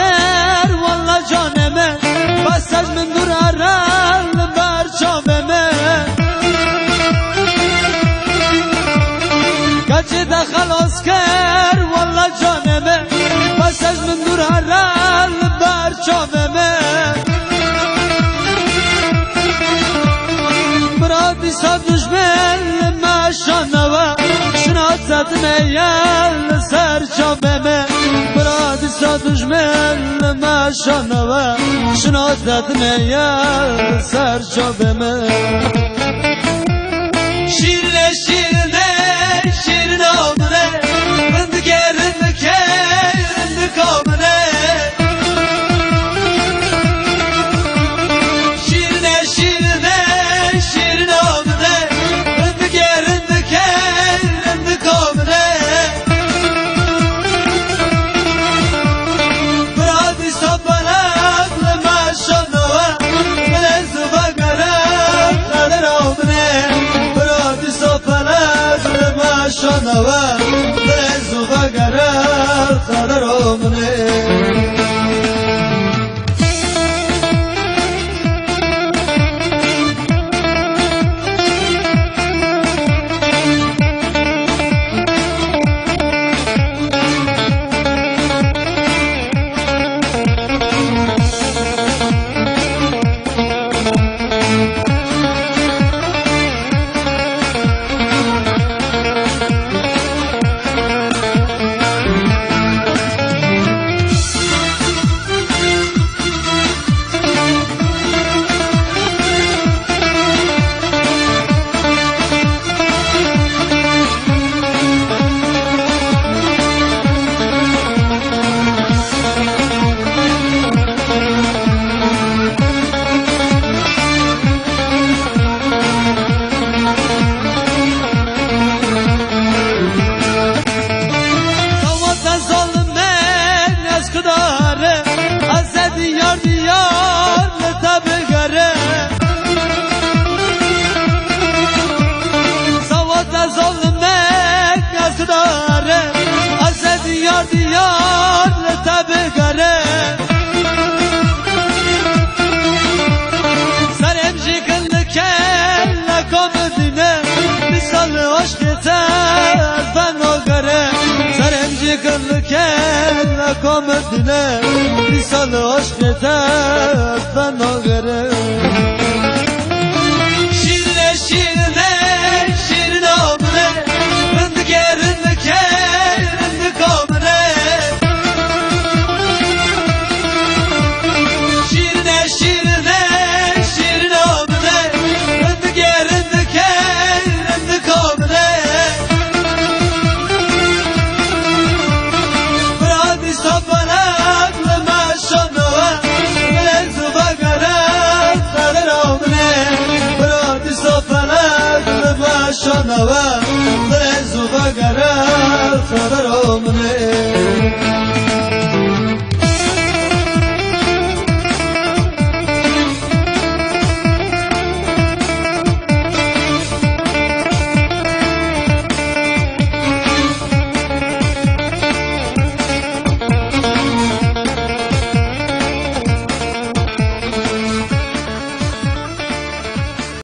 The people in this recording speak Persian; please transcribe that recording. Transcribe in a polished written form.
کرد والله جانمه بس از من دور رل بر چاومه گچه ده خلاص کرد والله جانمه بس از من دور رل بر چاومه برادی سا دشمن مشانوه شناست میل سر چاومه برادی سا دشمن مشانوه شناست میل سر چاومه شیرینه شیرینه شیرین آمنه بندگه رندکه رندک آمنه شیرینه شیرینه شیرین آمنه بندگه رندکه رندک آمنه برادی صبرک لمشانوه بلزو بگرم قدر آمنه برادی صبرک لمشانوه بلزو بگرم قدر آمنه دیار دیار لتبگره سوات ظلمک از داره از دیار دیار لتبگره سرم جیکن کل لکام دینه مثال عشق تر فناگره سرم جیکن کل لکام دینه مثال عشق تر فناگره شیرینه شیرینه شیرین آمنه رندگه رندکه رندک آمنه شیرینه شیرینه شیرین آمنه رندگه رندکه رندک آمنه برادی صبرک لمشانوه بلزو بگرم قدر آمنه برادی صبرک لمشانوه